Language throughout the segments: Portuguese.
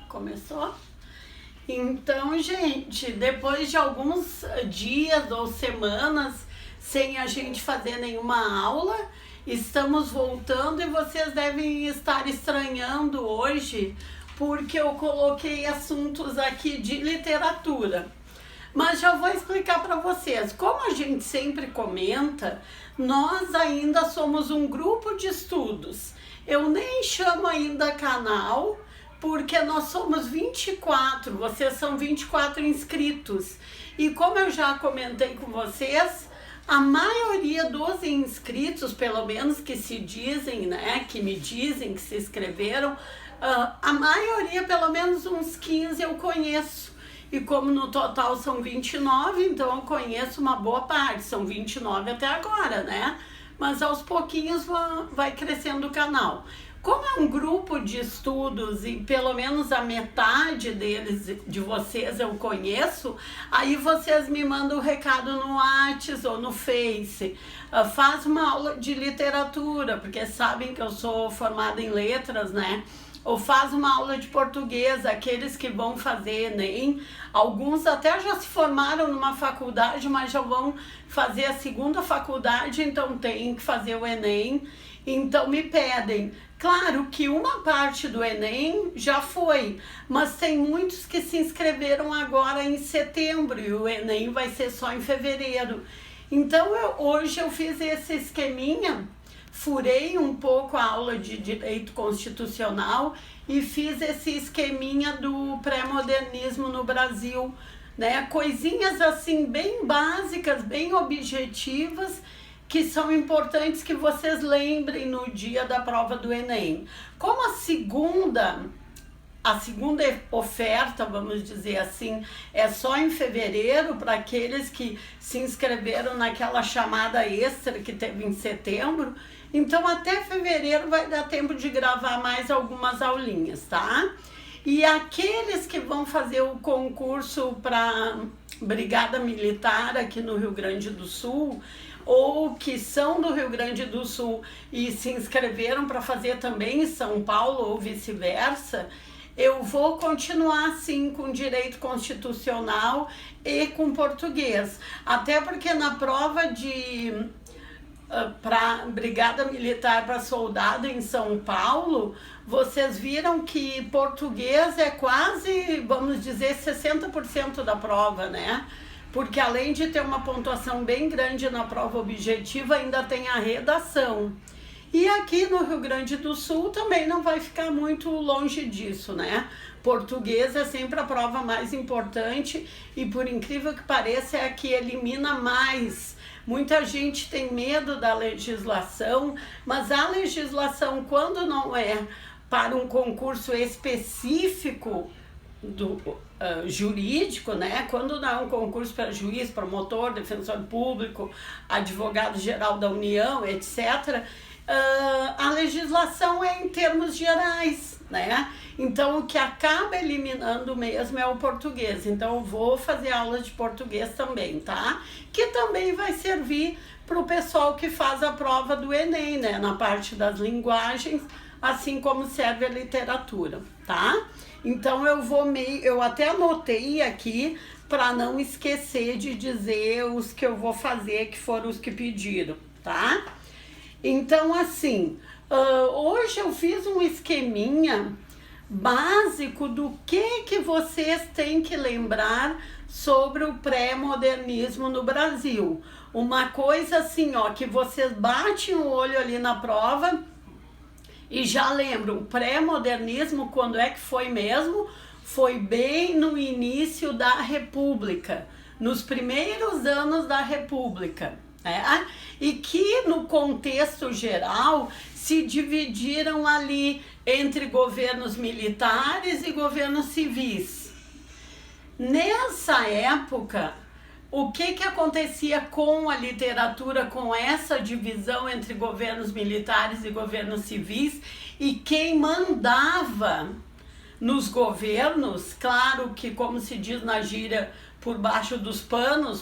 Começou? Então, gente, depois de alguns dias ou semanas sem a gente fazer nenhuma aula, estamos voltando e vocês devem estar estranhando hoje porque eu coloquei assuntos aqui de literatura. Mas já vou explicar para vocês. Como a gente sempre comenta, nós ainda somos um grupo de estudos. Eu nem chamo ainda canal, porque nós somos 24, vocês são 24 inscritos. E como eu já comentei com vocês, a maioria dos inscritos, pelo menos que se dizem, né, que me dizem que se inscreveram, a maioria, pelo menos uns 15 eu conheço. E como no total são 29, então eu conheço uma boa parte, são 29 até agora, né? Mas aos pouquinhos vai crescendo o canal. Como é um grupo de estudos e pelo menos a metade deles, de vocês, eu conheço, aí vocês me mandam um recado no WhatsApp ou no Face. Faz uma aula de literatura, porque sabem que eu sou formada em letras, né? Ou faz uma aula de português, aqueles que vão fazer Enem. Alguns até já se formaram numa faculdade, mas já vão fazer a segunda faculdade, então tem que fazer o Enem. Então me pedem. Claro que uma parte do Enem já foi, mas tem muitos que se inscreveram agora em setembro e o Enem vai ser só em fevereiro. Então hoje eu fiz esse esqueminha, furei um pouco a aula de direito constitucional e fiz esse esqueminha do pré-modernismo no Brasil, né? Coisinhas assim bem básicas, bem objetivas, que são importantes que vocês lembrem no dia da prova do Enem. Como a segunda oferta, vamos dizer assim, é só em fevereiro para aqueles que se inscreveram naquela chamada extra que teve em setembro, então até fevereiro vai dar tempo de gravar mais algumas aulinhas, tá? E aqueles que vão fazer o concurso para Brigada Militar aqui no Rio Grande do Sul, ou que são do Rio Grande do Sul e se inscreveram para fazer também em São Paulo ou vice-versa, eu vou continuar assim com direito constitucional e com português. Até porque na prova para Brigada Militar para soldado em São Paulo, vocês viram que português é quase, vamos dizer, 60% da prova, né? Porque além de ter uma pontuação bem grande na prova objetiva, ainda tem a redação. E aqui no Rio Grande do Sul também não vai ficar muito longe disso, né? Português é sempre a prova mais importante e, por incrível que pareça, é a que elimina mais. Muita gente tem medo da legislação, mas a legislação, quando não é para um concurso específico jurídico, né? Quando não é um concurso para juiz, promotor, defensor público, advogado-geral da União, etc., a legislação é em termos gerais, né? Então, o que acaba eliminando mesmo é o português. Então, eu vou fazer aula de português também, tá? Que também vai servir para o pessoal que faz a prova do Enem, né? Na parte das linguagens, assim como serve a literatura, tá? Então, eu até anotei aqui para não esquecer de dizer os que eu vou fazer, que foram os que pediram, tá? Então, assim, hoje eu fiz um esqueminha básico do que vocês têm que lembrar sobre o pré-modernismo no Brasil. Uma coisa assim, ó, que vocês batem o olho ali na prova e já lembram, o pré-modernismo, quando é que foi mesmo? Foi bem no início da República, nos primeiros anos da República, né? E que no contexto geral se dividiram ali entre governos militares e governos civis. Nessa época, o que acontecia com a literatura, com essa divisão entre governos militares e governos civis, e quem mandava nos governos, claro que, como se diz na gíria, por baixo dos panos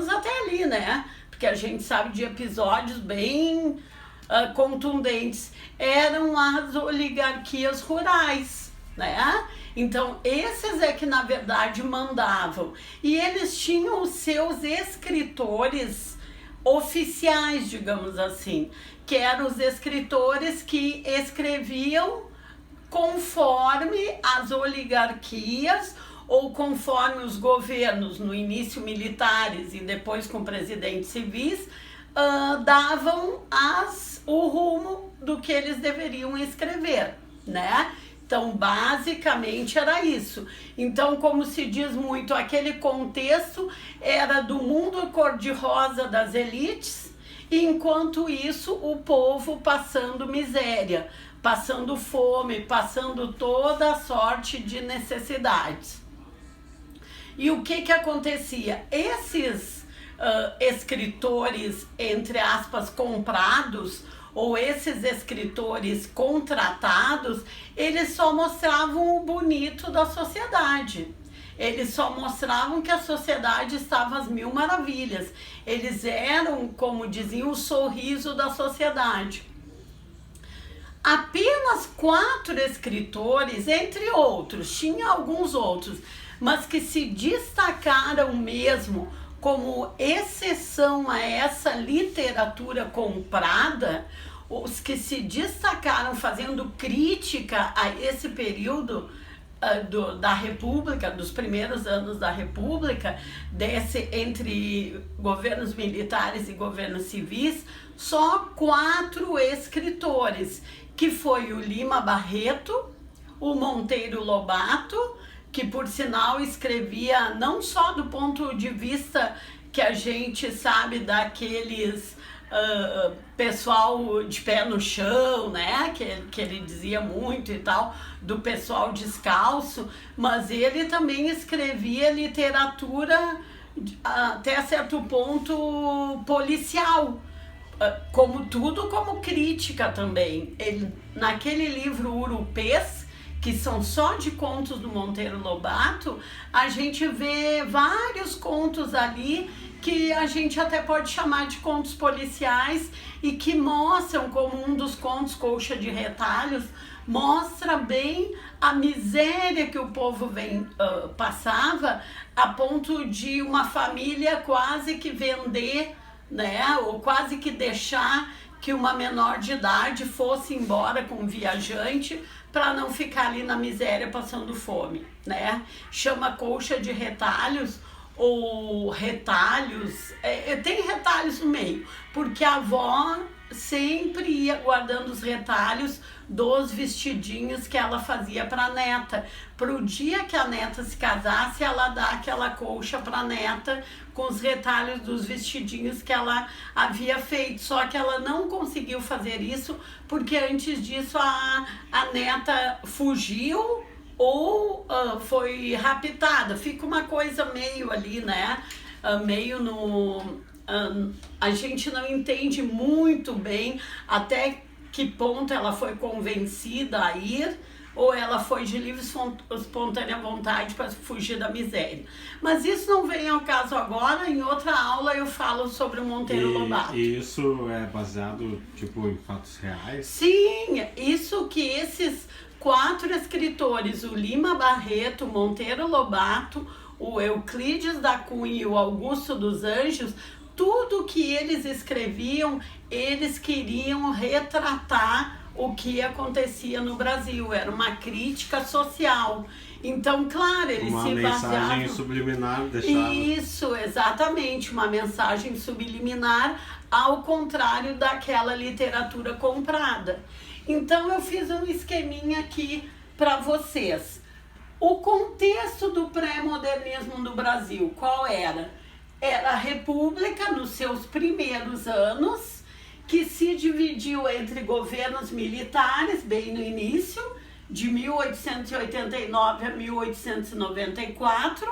até ali, né? Porque a gente sabe de episódios bem contundentes, eram as oligarquias rurais, né? Então, esses é que na verdade mandavam. E eles tinham os seus escritores oficiais, digamos assim, que eram os escritores que escreviam conforme as oligarquias ou conforme os governos, no início militares e depois com presidentes civis, davam o rumo do que eles deveriam escrever, né? Então, basicamente era isso. Então, como se diz muito, aquele contexto era do mundo cor-de-rosa das elites, e enquanto isso, o povo passando miséria, passando fome, passando toda a sorte de necessidades. E o que acontecia? Esses escritores, entre aspas, comprados, ou esses escritores contratados, eles só mostravam o bonito da sociedade. Eles só mostravam que a sociedade estava às mil maravilhas. Eles eram, como diziam, o sorriso da sociedade. Apenas 4 escritores, entre outros, tinha alguns outros, mas que se destacaram mesmo como exceção a essa literatura comprada, os que se destacaram fazendo crítica a esse período da República, dos primeiros anos da República, entre governos militares e governos civis, só 4 escritores, que foi o Lima Barreto, o Monteiro Lobato, que por sinal escrevia não só do ponto de vista que a gente sabe daqueles pessoal de pé no chão, né, que ele dizia muito e tal, do pessoal descalço, mas ele também escrevia literatura até certo ponto policial, como crítica também. Ele, naquele livro Urupês, que são só de contos do Monteiro Lobato, a gente vê vários contos ali que a gente até pode chamar de contos policiais e que mostram, como um dos contos, Colcha de Retalhos, mostra bem a miséria que o povo passava, a ponto de uma família quase que vender, né, ou quase que deixar que uma menor de idade fosse embora com um viajante para não ficar ali na miséria passando fome, né? Chama Colcha de Retalhos ou Retalhos, tem retalhos no meio, porque a avó sempre ia guardando os retalhos dos vestidinhos que ela fazia para a neta. Para o dia que a neta se casasse, ela dá aquela colcha para a neta com os retalhos dos vestidinhos que ela havia feito. Só que ela não conseguiu fazer isso porque antes disso a neta fugiu ou foi raptada. Fica uma coisa meio ali, né? Meio no... a gente não entende muito bem até que ponto ela foi convencida a ir ou ela foi de livre espontânea vontade para fugir da miséria. Mas isso não vem ao caso agora. Em outra aula eu falo sobre o Monteiro Lobato. E isso é baseado tipo em fatos reais? Sim, isso que esses 4 escritores, o Lima Barreto, o Monteiro Lobato, o Euclides da Cunha e o Augusto dos Anjos, tudo que eles escreviam, eles queriam retratar o que acontecia no Brasil. Era uma crítica social. Então, claro, eles se baseavam... Uma mensagem subliminar deixava... Isso, exatamente, uma mensagem subliminar, ao contrário daquela literatura comprada. Então, eu fiz um esqueminha aqui para vocês. O contexto do pré-modernismo no Brasil, qual era? Era a República nos seus primeiros anos, que se dividiu entre governos militares, bem no início, de 1889 a 1894,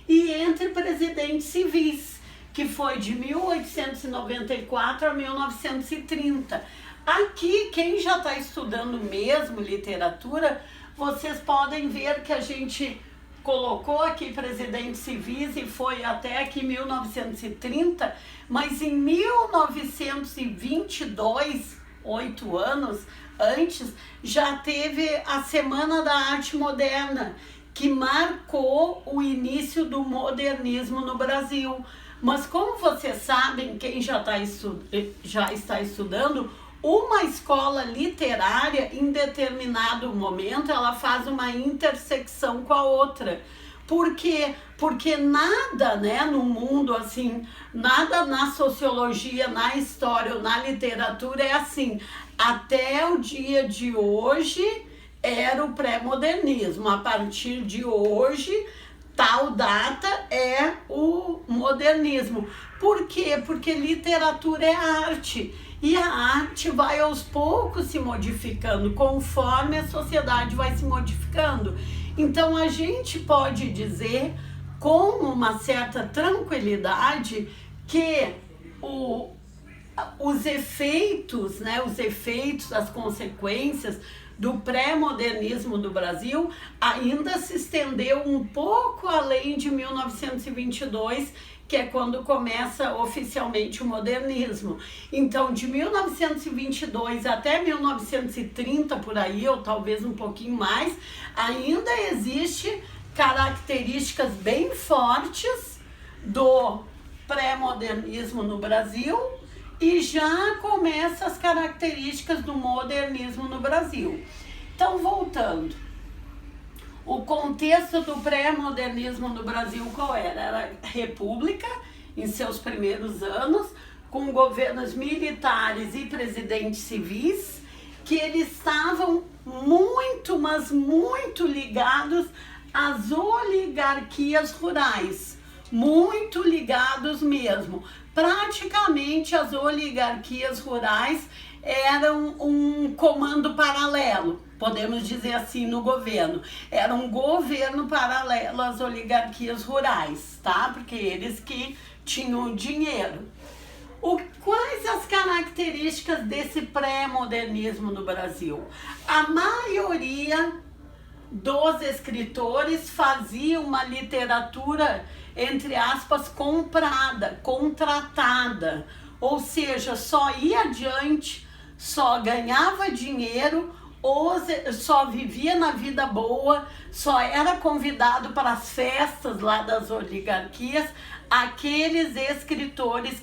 e entre presidentes civis, que foi de 1894 a 1930. Aqui, quem já está estudando mesmo literatura, vocês podem ver que a gente colocou aqui presidentes civis e foi até aqui 1930, mas em 1922 8 anos antes, já teve a Semana da Arte Moderna, que marcou o início do modernismo no Brasil. Mas como vocês sabem, quem já está estudando, uma escola literária, em determinado momento, ela faz uma intersecção com a outra. Por quê? Porque nada, né, no mundo, assim, nada na sociologia, na história ou na literatura é assim. Até o dia de hoje era o pré-modernismo. A partir de hoje, tal data é o modernismo. Por quê? Porque literatura é arte. E a arte vai aos poucos se modificando, conforme a sociedade vai se modificando. Então a gente pode dizer com uma certa tranquilidade que os efeitos, né, as consequências do pré-modernismo do Brasil ainda se estendeu um pouco além de 1922, que é quando começa oficialmente o modernismo. Então, de 1922 até 1930, por aí, ou talvez um pouquinho mais, ainda existe características bem fortes do pré-modernismo no Brasil, e já começa as características do modernismo no Brasil. Então, voltando, o contexto do pré-modernismo no Brasil qual era? Era república, em seus primeiros anos, com governos militares e presidentes civis, que eles estavam muito, mas muito ligados às oligarquias rurais, muito ligados mesmo. Praticamente as oligarquias rurais eram um comando paralelo, podemos dizer assim, no governo. Era um governo paralelo às oligarquias rurais, tá? Porque eles que tinham dinheiro. Quais as características desse pré-modernismo no Brasil? A maioria dos escritores fazia uma literatura, entre aspas, comprada, contratada, ou seja, só ia adiante, só ganhava dinheiro, ou só vivia na vida boa, só era convidado para as festas lá das oligarquias, aqueles escritores